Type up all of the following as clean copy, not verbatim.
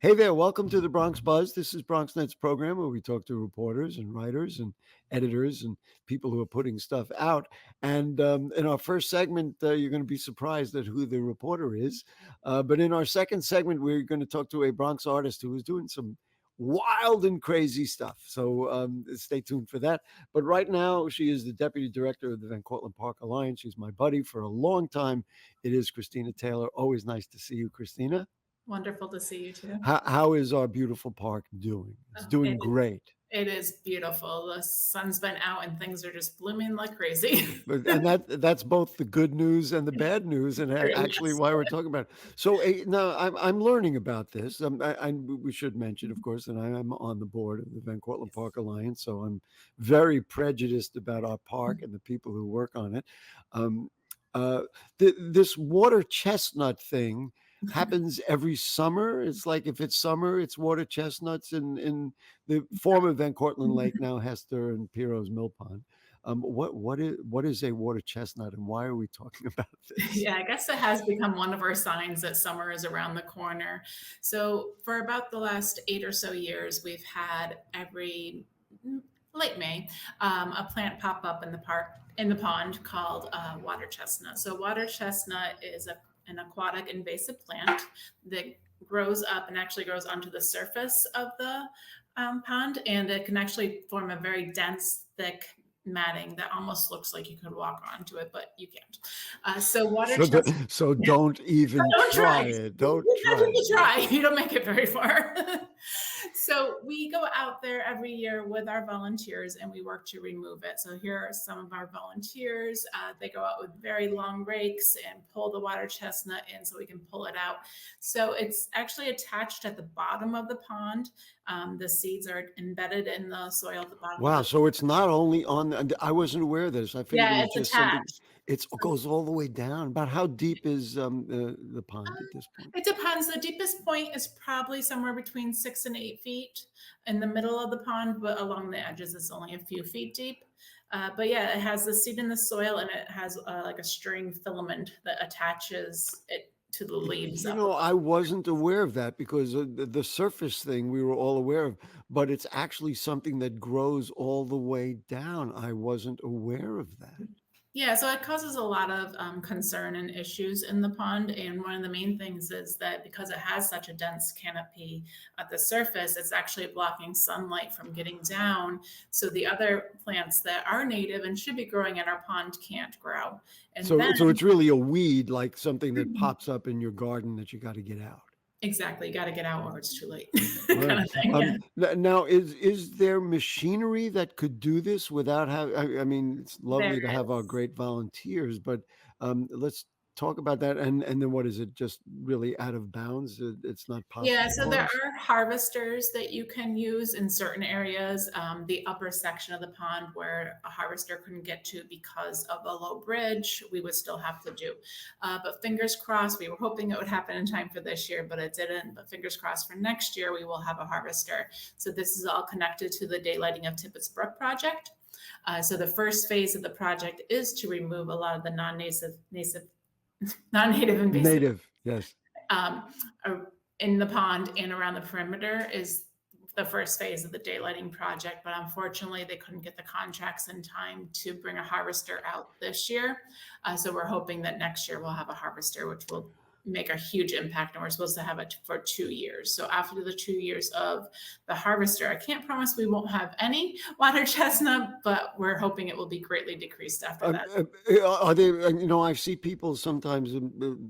Hey there, welcome to the Bronx Buzz. This is BronxNet's program where we talk to reporters and writers and editors and people who are putting stuff out. And in our first segment, you're going to be surprised at who the reporter is. But in our second segment, we're going to talk to a Bronx artist who is doing some wild and crazy stuff. So stay tuned for that. But right now, she is the deputy director of the Cortlandt Park Alliance. She's my buddy for a long time. It is Christina Taylor. Always nice to see you, Christina. Wonderful to see you too. How is our beautiful park doing? It's doing great. It is beautiful. The sun's been out and things are just blooming like crazy. And that's both the good news and the bad news, and actually Yes. why we're talking about it. So now I'm learning about this. We should mention, of course, that I am on the board of the Van Cortlandt Park Alliance, so I'm very prejudiced about our park and the people who work on it. This water chestnut thing happens every summer. It's like if it's summer, it's water chestnuts in the former Van Cortlandt Lake, now Hester and Piero's Mill Pond. What is a water chestnut, and why are we talking about this? Yeah, I guess it has become one of our signs that summer is around the corner. So for about the last 8 or so years, we've had every late May, a plant pop up in the pond called water chestnut. So water chestnut is an aquatic invasive plant that grows up and actually grows onto the surface of the pond, and it can actually form a very dense, thick matting that almost looks like you could walk onto it, but you can't. So water chestnut. So don't even Don't try try. it. Don't Even try if you it. try, you don't make it very far. So we go out there every year with our volunteers and we work to remove it. So here are some of our volunteers. They go out with very long rakes and pull the water chestnut in so we can pull it out. So it's actually attached at the bottom of the pond. The seeds are embedded in the soil at the bottom. Wow, so it's not only on. I wasn't aware of this. I figured it Yeah, was it's just something. attached. It goes all the way down. About how deep is the pond Um, at this point? It depends. The deepest point is probably somewhere between 6 and 8 feet in the middle of the pond, but along the edges, it's only a few feet deep. But yeah, it has the seed in the soil and it has like a string filament that attaches it to the leaves You up know, above. I wasn't aware of that because the surface thing we were all aware of, but it's actually something that grows all the way down. I wasn't aware of that. Yeah, so it causes a lot of concern and issues in the pond. And one of the main things is that because it has such a dense canopy at the surface, it's actually blocking sunlight from getting down. So the other plants that are native and should be growing in our pond can't grow. And So then, it's really a weed, like something that pops up in your garden that you got to get out. exactly, you got to get out or it's too late, kind Right. of thing. Yeah. Now, is there machinery that could do this without having? I mean, it's There lovely to have our is. great volunteers, but let's talk about that. And then what is it? Just really out of bounds? It's not Yeah, possible so for there us. are harvesters that you can use in certain areas. The upper section of the pond where a harvester couldn't get to because of a low bridge, we would still have to do. But fingers crossed, we were hoping it would happen in time for this year, but it didn't. But fingers crossed for next year, we will have a harvester. So this is all connected to the Daylighting of Tippett's Brook project. So the first phase of the project is to remove a lot of the non-native invasive Native, yes. um, in the pond and around the perimeter is the first phase of the daylighting project. But unfortunately, they couldn't get the contracts in time to bring a harvester out this year. So we're hoping that next year we'll have a harvester, which will make a huge impact. And we're supposed to have it for 2 years. So after the 2 years of the harvester, I can't promise we won't have any water chestnut, but we're hoping it will be greatly decreased after that. Are there? I see people sometimes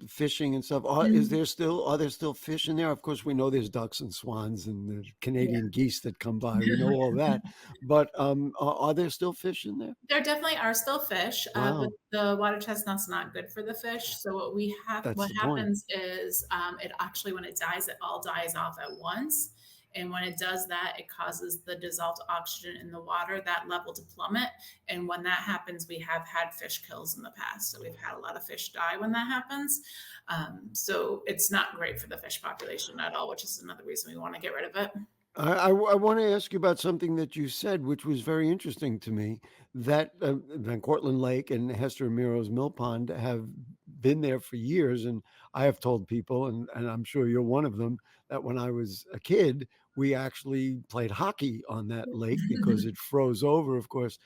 fishing and stuff. Are there still fish in there? Of course, we know there's ducks and swans and the Canadian geese that come by. We know all that, but are there still fish in there? There definitely are still fish, but Wow, the water chestnut's not good for the fish. So that's what the point. happens is, it actually, when it dies, it all dies off at once. And when it does that, it causes the dissolved oxygen in the water, that level to plummet. And when that happens, we have had fish kills in the past. So we've had a lot of fish die when that happens. So it's not great for the fish population at all, which is another reason we want to get rid of it. I want to ask you about something that you said, which was very interesting to me. That Van Cortlandt Lake and Hester and Miro's Mill Pond have been there for years. And I have told people, and I'm sure you're one of them, that when I was a kid, we actually played hockey on that lake because it froze over. Of course,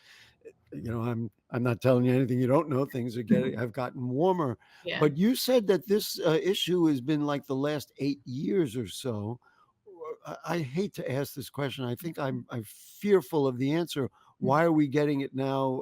I'm not telling you anything you don't know. Things have gotten warmer. Yeah. But you said that this issue has been like the last 8 years or so. I hate to ask this question. I think I'm fearful of the answer. Why are we getting it now?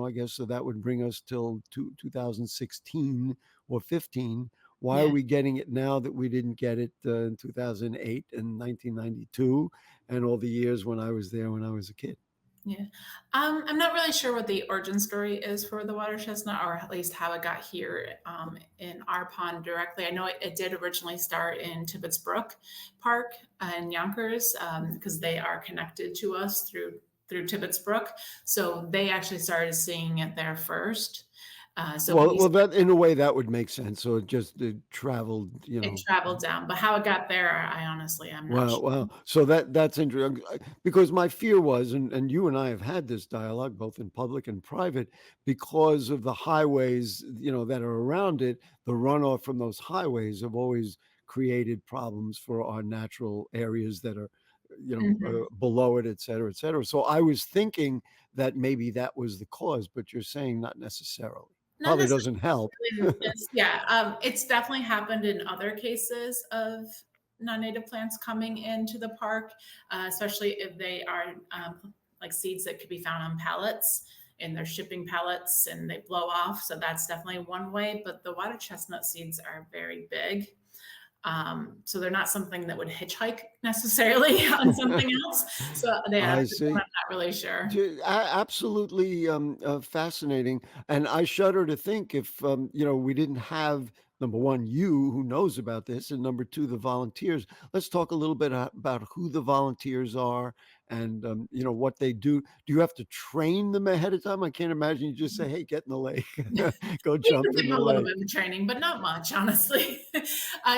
I guess so that would bring us till 2016 or 15. Why are Yeah. we getting it now that we didn't get it in 2008 and 1992 and all the years when I was there when I was a kid? Yeah. I'm not really sure what the origin story is for the water chestnut, or at least how it got here in our pond directly. I know it did originally start in Tibbetts Brook Park in Yonkers because they are connected to us through Tibbetts Brook. So they actually started seeing it there first. So we Well, that in a way that would make sense. So it traveled, it traveled down, but how it got there, I honestly am not Wow, sure. wow. So that's interesting because my fear was, and you and I have had this dialogue both in public and private, because of the highways, that are around it. The runoff from those highways have always created problems for our natural areas that are, Mhm. below it, et cetera, et cetera. So I was thinking that maybe that was the cause, but you're saying not necessarily. Not Probably necessarily doesn't help. in this, yeah, it's definitely happened in other cases of non-native plants coming into the park, especially if they are like seeds that could be found on pallets and they're shipping pallets and they blow off. So that's definitely one way. But the water chestnut seeds are very big. So they're not something that would hitchhike necessarily on something else. So they have I to, I'm see. not really sure. Absolutely fascinating. And I shudder to think if, we didn't have, number one, you who knows about this, and number two, the volunteers. Let's talk a little bit about who the volunteers are and, what they do. Do you have to train them ahead of time? I can't imagine you just say, hey, get in the lake, go We can jump in give the them a little lake. bit of training, but not much, honestly.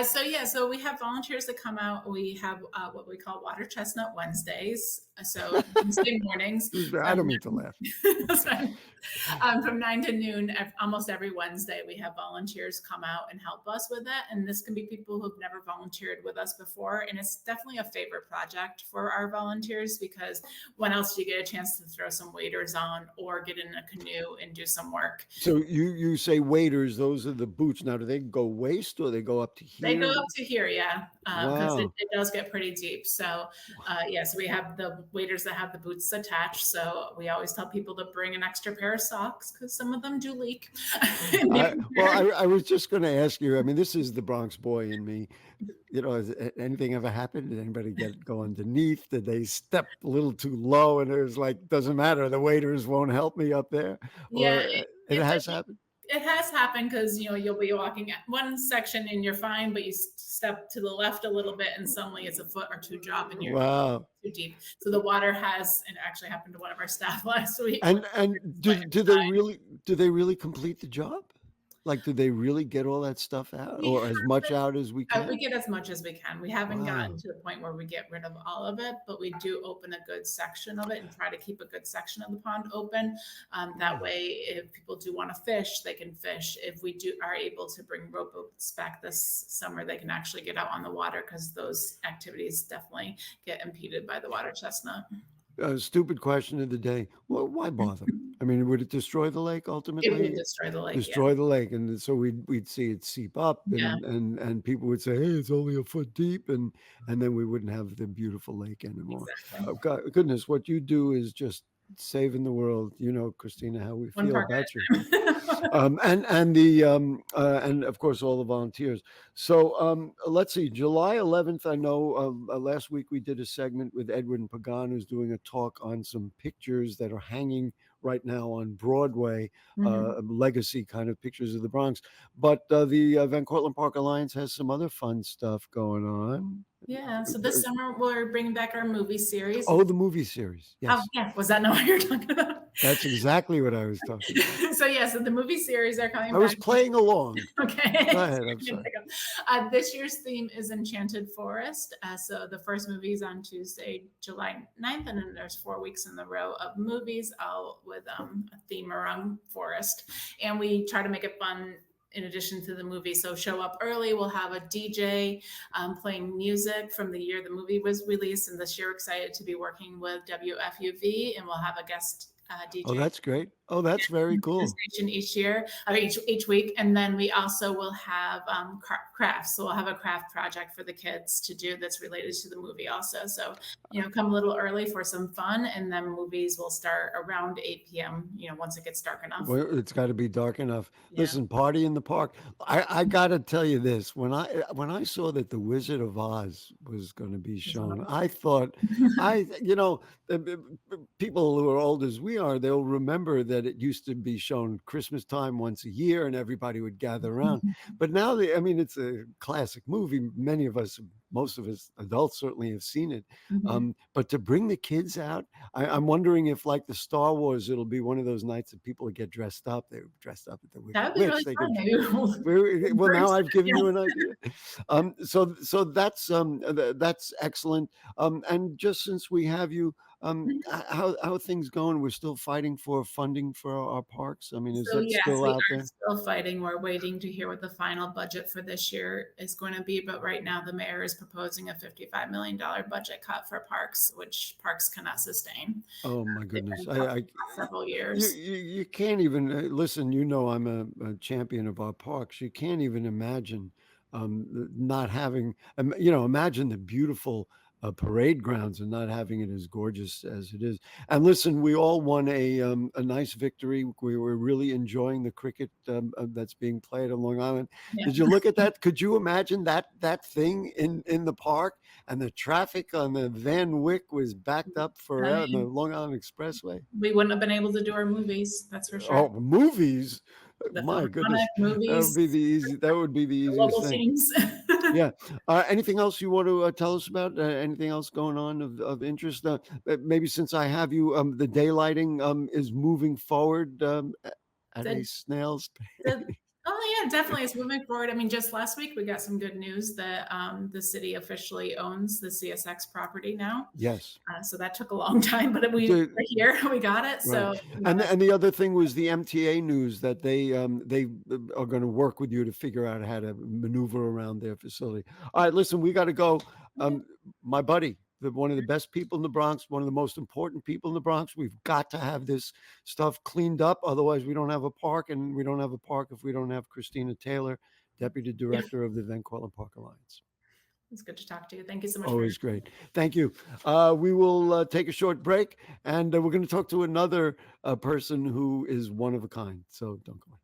So yeah, so we have volunteers that come out. We have what we call Water Chestnut Wednesdays. So Wednesday mornings I from don't mean to laugh. that's right. From 9 to noon, almost every Wednesday, we have volunteers come out and help us with that. And this can be people who've never volunteered with us before. And it's definitely a favorite project for our volunteers because when else do you get a chance to throw some waders on or get in a canoe and do some work? So you say waders, those are the boots. Now, do they go waist or they go up to They go here? up to here, yeah, because Wow. it does get pretty deep. So, yeah, so we have the waders that have the boots attached. So we always tell people to bring an extra pair of socks because some of them do leak. And be prepared. I was just going to ask you. I mean, this is the Bronx boy in me. Has anything ever happened? Did anybody go underneath? Did they step a little too low? And it was like, doesn't matter. The waiters won't help me up there. Yeah, Or it it's has happened. it has happened because you'll be walking at one section and you're fine, but you step to the left a little bit and suddenly it's a foot or two drop and you're Wow. too deep. So the water has, and it actually happened to one of our staff last week. And do they really complete the job? Like, do they really get all that stuff out We or as much out as we we can? get as much as we can. We haven't gotten Wow. to the point where we get rid of all of it, but we do open a good section of it and try to keep a good section of the pond open. That Wow. way, if people do want to fish, they can fish. If we are able to bring rowboats back this summer, they can actually get out on the water because those activities definitely get impeded by the water chestnut. Stupid question of the day. Well, why bother? I mean, would it destroy the lake It would ultimately? destroy the lake. Yeah. Destroy the lake, and so we'd see it seep up, Yeah. and people would say, "Hey, it's only a foot deep," and then we wouldn't have the beautiful lake anymore. Exactly. Oh, God, goodness, what you do is just saving the world. You know, Christina, how we One feel park about you. at a time. And of course all the volunteers. So let's see, July 11th. I know last week we did a segment with Edwin Pagan, who's doing a talk on some pictures that are hanging right now on Broadway, Mhm. legacy kind of pictures of the Bronx. But the Van Cortlandt Park Alliance has some other fun stuff going on. Yeah. So this summer we're bringing back our movie series. Oh, the movie series. Oh, Yes, yeah. Was that not what you're talking about? that's exactly what I was talking about. So yeah, so the movie series are I coming was back. playing along. Okay. Go So ahead. I'm you can sorry. pick up. This year's theme is Enchanted Forest. So the first movie is on Tuesday, July 9th, and then there's 4 weeks in a row of movies all with a theme around forest. And we try to make it fun in addition to the movie. So show up early. We'll have a DJ playing music from the year the movie was released. And this year, excited to be working with WFUV, and we'll have a guest Oh, DJ that's great. Oh, that's very the cool. station each year, or each week, and then we also will have crafts. So we'll have a craft project for the kids to do that's related to the movie also. So come a little early for some fun, and then movies will start around 8 p.m. Once it gets dark enough. Well, it's got to be dark enough. Yeah. Listen, party in the park. I got to tell you this: when I saw that the Wizard of Oz was going to be It's one of shown, I thought, people who are old as we are, they'll remember that it used to be shown Christmas time once a year, and everybody would gather around. But now, I mean, it's a classic movie. Many of us, most of us adults, certainly have seen it. Mhm. But to bring the kids out, I'm wondering if, like the Star Wars, it'll be one of those nights that people get dressed up. They were dressed up at the That Wicked would be Witch. really They fun. could. Maybe we'll Well, now encourage I've given that. you an idea. So that's excellent. And just since we have you, Yeah. how are things going? We're still fighting for funding for our parks. I mean, is So that yes, still we out are there? still fighting. We're waiting to hear what the final budget for this year is going to be. But right now, the mayor is proposing a $55 million budget cut for parks, which parks cannot sustain. Oh my They've goodness, been cut for the last several years. you can't even listen. I'm a champion of our parks. You can't even imagine not having. Imagine the beautiful parade grounds and not having it as gorgeous as it is. And listen, we all won a nice victory. We were really enjoying the cricket that's being played on Long Island. Yeah. Did you look at that? Could you imagine that thing in the park? And the traffic on the Van Wyck was backed up I forever, the mean, Long Island Expressway. we wouldn't have been able to do our movies, that's for sure. Oh, movies! The My Philharmonic goodness, movies, that would be the the easiest local thing. teams. Yeah. Anything else you want to tell us about? Anything else going on of interest? Maybe since I have you, the daylighting is moving forward at a The snail's The Oh, yeah, definitely, it's moving forward. I mean, just last week, we got some good news that, the city officially owns the CSX property now. Yes. So that took a long time, but we're The here, we got it, Right. so, that's And the other thing was the MTA news that they are gonna work with you to figure out how to maneuver around their facility. All right, listen, we gotta go. yeah. My buddy, one of the best people in the Bronx, one of the most important people in the Bronx, we've got to have this stuff cleaned up, otherwise we don't have a park, and we don't have a park if we don't have Christina Taylor, Deputy Yeah, Director of the Cortlandt Park Alliance. it's good to talk to you. Thank you so much for your Always great. Thank you. We will take a short break, and we're going to talk to another person who is one of a kind. So don't go away.